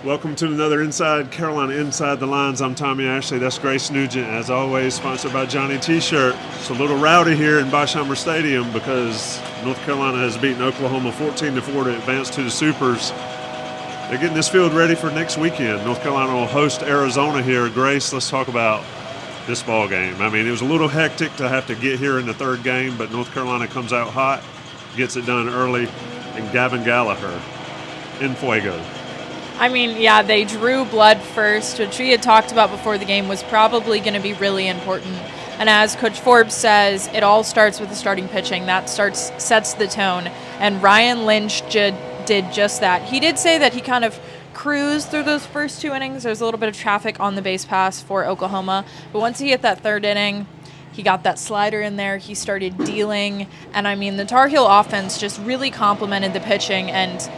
Welcome to another Inside Carolina Inside the Lines. I'm Tommy Ashley. That's Grace Nugent. As always, sponsored by Johnny T-Shirt. It's a little rowdy here in Bosheimer Stadium because North Carolina has beaten Oklahoma 14-4 to advance to the Supers. They're getting this field ready for next weekend. North Carolina will host Arizona here. Grace, let's talk about this ball game. I mean, it was a little hectic to have to get here in the third game, but North Carolina comes out hot, gets it done early, and Gavin Gallaher in fuego. I mean, yeah, they drew blood first, which we had talked about before the game was probably going to be really important. And as Coach Forbes says, it all starts with the starting pitching. That sets the tone. And Ryan Lynch did just that. He did say that he kind of cruised through those first two innings. There was a little bit of traffic on the base pass for Oklahoma. But once he hit that third inning, he got that slider in there. He started dealing. And, I mean, the Tar Heel offense just really complemented the pitching. And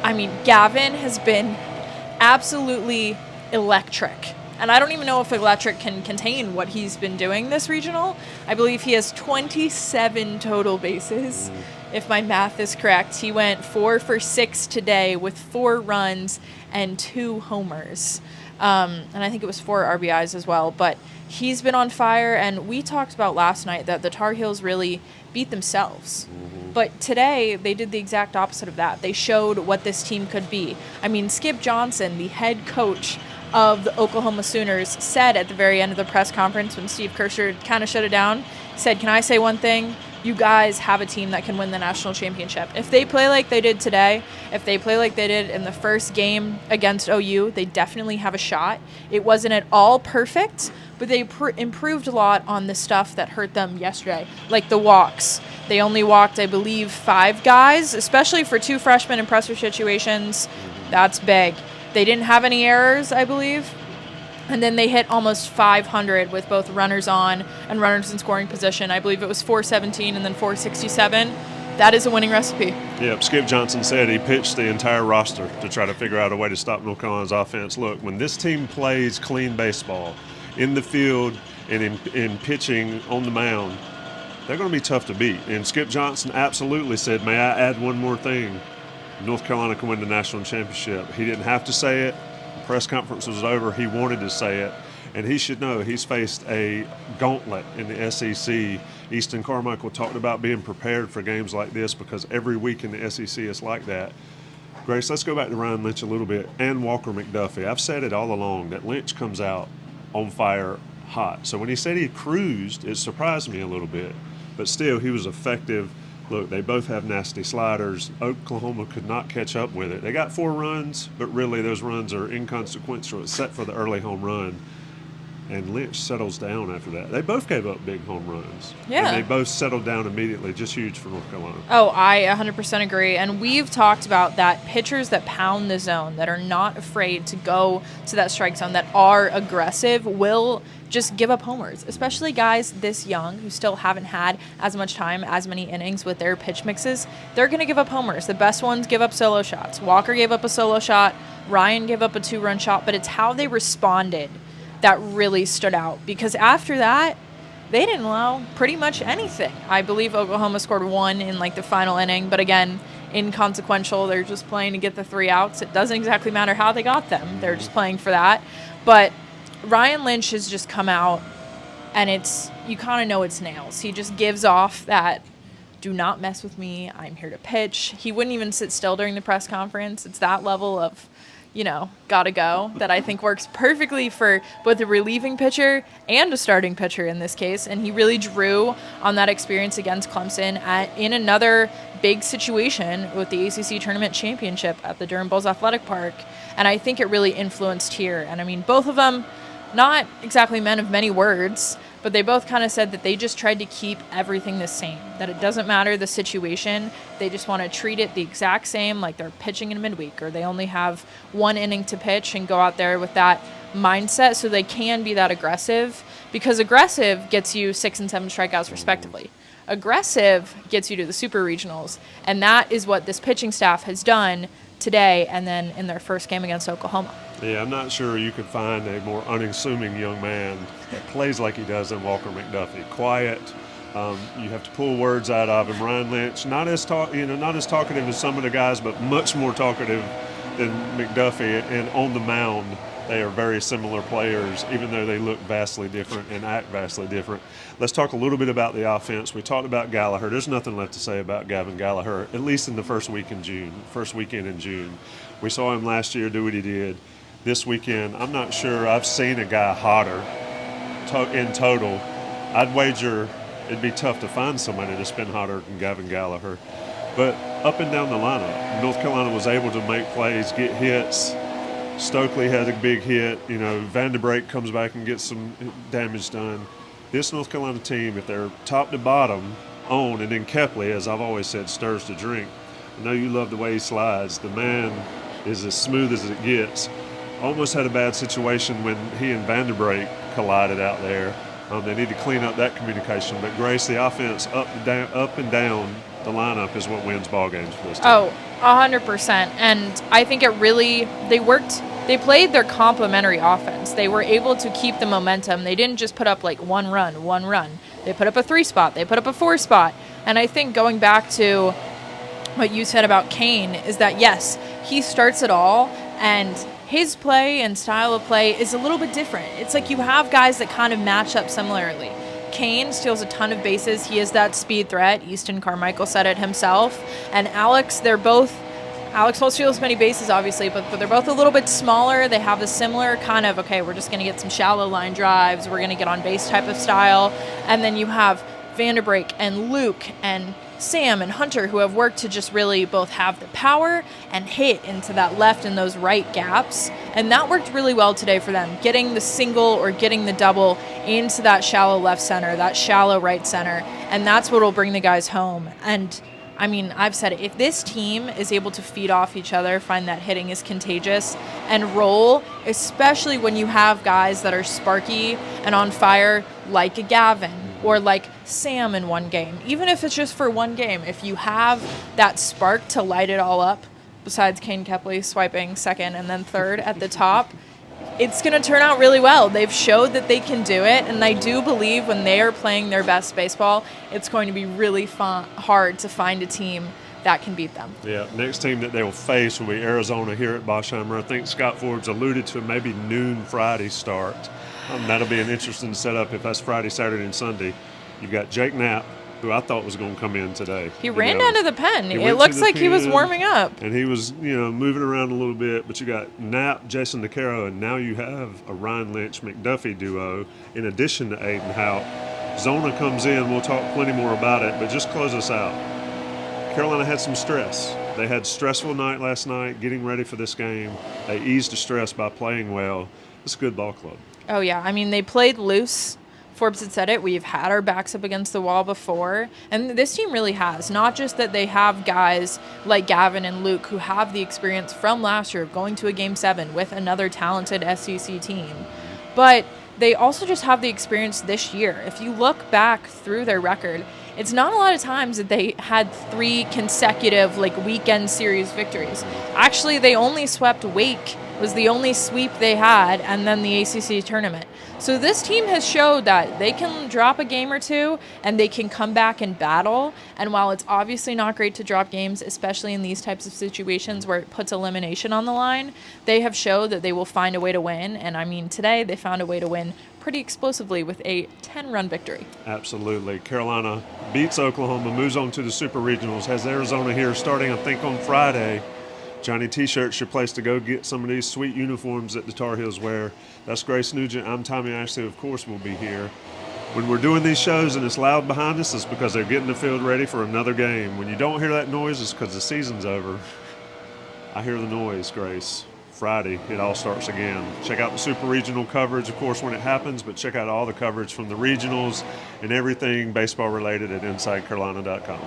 I mean, Gavin has been absolutely electric. And I don't even know if electric can contain what he's been doing this regional. I believe he has 27 total bases, if my math is correct. He went 4 for 6 today with 4 runs and 2 homers. And I think it was 4 RBIs as well. But he's been on fire, and we talked about last night that the Tar Heels really beat themselves. But today, they did the exact opposite of that. They showed what this team could be. I mean, Skip Johnson, the head coach of the Oklahoma Sooners, said at the very end of the press conference when Steve Kersher kind of shut it down, said, "Can I say one thing? You guys have a team that can win the national championship. If they play like they did today, if they play like they did in the first game against OU, they definitely have a shot." It wasn't at all perfect, but they improved a lot on the stuff that hurt them yesterday, like the walks. They only walked, I believe, 5 guys, especially for 2 freshmen in pressure situations. That's big. They didn't have any errors, I believe. And then they hit almost 500 with both runners on and runners in scoring position. I believe it was 417 and then 467. That is a winning recipe. Yep, Skip Johnson said he pitched the entire roster to try to figure out a way to stop North Carolina's offense. Look, when this team plays clean baseball in the field and in pitching on the mound, they're going to be tough to beat. And Skip Johnson absolutely said, "May I add one more thing? North Carolina can win the national championship." He didn't have to say it. The press conference was over. He wanted to say it. And he should know he's faced a gauntlet in the SEC. Easton Carmichael talked about being prepared for games like this because every week in the SEC is like that. Grace, let's go back to Ryan Lynch a little bit and Walker McDuffie. I've said it all along that Lynch comes out on fire hot. So when he said he cruised, it surprised me a little bit. But still, he was effective. Look, they both have nasty sliders. Oklahoma could not catch up with it. They got 4 runs, but really those runs are inconsequential except for the early home run. And Lynch settles down after that. They both gave up big home runs. Yeah. And they both settled down immediately. Just huge for North Carolina. Oh, I 100% agree. And we've talked about that pitchers that pound the zone, that are not afraid to go to that strike zone, that are aggressive, will just give up homers, especially guys this young who still haven't had as much time, as many innings with their pitch mixes. They're going to give up homers. The best ones give up solo shots. Walker gave up a solo shot. Ryan gave up a 2-run shot. But it's how they responded that really stood out, because after that, they didn't allow pretty much anything. I believe Oklahoma scored 1 in like the final inning, but again, inconsequential. They're just playing to get the 3 outs. It doesn't exactly matter how they got them. They're just playing for that. But Ryan Lynch has just come out, and you kind of know it's nails. He just gives off that, "Do not mess with me. I'm here to pitch." He wouldn't even sit still during the press conference. It's that level of, gotta go, that I think works perfectly for both a relieving pitcher and a starting pitcher in this case. And he really drew on that experience against Clemson in another big situation with the ACC Tournament Championship at the Durham Bulls Athletic Park. And I think it really influenced here. And I mean, both of them, not exactly men of many words, but they both kind of said that they just tried to keep everything the same, that it doesn't matter the situation. They just want to treat it the exact same, like they're pitching in midweek, or they only have 1 inning to pitch, and go out there with that mindset so they can be that aggressive, because aggressive gets you 6 and 7 strikeouts respectively. Aggressive gets you to the super regionals, and that is what this pitching staff has done today and then in their first game against Oklahoma. Yeah, I'm not sure you could find a more unassuming young man that plays like he does in Walker McDuffie. Quiet. You have to pull words out of him. Ryan Lynch, not as talkative as some of the guys, but much more talkative than McDuffie, and on the mound, they are very similar players, even though they look vastly different and act vastly different. Let's talk a little bit about the offense. We talked about Gallaher. There's nothing left to say about Gavin Gallaher, at least in the first weekend in June. We saw him last year do what he did. This weekend, I'm not sure I've seen a guy hotter in total. I'd wager it'd be tough to find somebody that's been hotter than Gavin Gallaher. But up and down the lineup, North Carolina was able to make plays, get hits. Stokely had a big hit. Vanderbrake comes back and gets some damage done. This North Carolina team, if they're top to bottom on, and then Kepley, as I've always said, stirs the drink. I know you love the way he slides. The man is as smooth as it gets. Almost had a bad situation when he and Vanderbrake collided out there. They need to clean up that communication. But Grace, the offense up and down the lineup is what wins ball games for this team. Oh, 100%. And I think they played their complementary offense. They were able to keep the momentum. They didn't just put up like one run. They put up a 3 spot. They put up a 4 spot. And I think going back to what you said about Kane is that, yes, he starts it all, and his play and style of play is a little bit different. It's like you have guys that kind of match up similarly. Kane steals a ton of bases. He is that speed threat. Easton Carmichael said it himself. And Alex won't steal as many bases, obviously, but they're both a little bit smaller. They have a similar kind of, okay, we're just going to get some shallow line drives. We're going to get on base type of style. And then you have Vanderbrake and Luke and Sam and Hunter, who have worked to just really both have the power and hit into that left and those right gaps. And that worked really well today for them, getting the single or getting the double into that shallow left center, that shallow right center. And that's what will bring the guys home. And I mean, I've said it, if this team is able to feed off each other, find that hitting is contagious, and roll, especially when you have guys that are sparky and on fire like a Gavin or like Sam in one game, even if it's just for one game, if you have that spark to light it all up, besides Kane Kepley swiping second and then third at the top, it's going to turn out really well. They've showed that they can do it, and I do believe when they are playing their best baseball, it's going to be really hard to find a team that can beat them. Yeah, next team that they will face will be Arizona here at Boschheimer. I think Scott Forbes alluded to maybe noon Friday start. That'll be an interesting setup if that's Friday, Saturday, and Sunday. You've got Jake Knapp, who I thought was going to come in today. He ran down to the pen. It looks like he was warming up. And he was, moving around a little bit. But you got Knapp, Jason DeCaro, and now you have a Ryan Lynch McDuffie duo in addition to Aiden Houtt. Zona comes in. We'll talk plenty more about it, but just close us out. Carolina had some stress. They had a stressful night last night getting ready for this game. They eased the stress by playing well. It's a good ball club. Oh, yeah. I mean, they played loose. Forbes had said it. We've had our backs up against the wall before. And this team really has. Not just that they have guys like Gavin and Luke who have the experience from last year of going to a Game 7 with another talented SEC team. But they also just have the experience this year. If you look back through their record, it's not a lot of times that they had 3 consecutive weekend series victories. Actually, they only swept Wake, was the only sweep they had, and then the ACC tournament. So this team has showed that they can drop a game or two and they can come back and battle. And while it's obviously not great to drop games, especially in these types of situations where it puts elimination on the line, they have showed that they will find a way to win. And I mean, today they found a way to win pretty explosively with a 10-run victory. Absolutely. Carolina beats Oklahoma, moves on to the Super Regionals, has Arizona here starting, I think, on Friday. Johnny T-shirt's your place to go get some of these sweet uniforms that the Tar Heels wear. That's Grace Nugent. I'm Tommy Ashley. Of course, we'll be here. When we're doing these shows and it's loud behind us, it's because they're getting the field ready for another game. When you don't hear that noise, it's because the season's over. I hear the noise, Grace. Friday, it all starts again. Check out the Super Regional coverage, of course, when it happens, but check out all the coverage from the regionals and everything baseball related at InsideCarolina.com.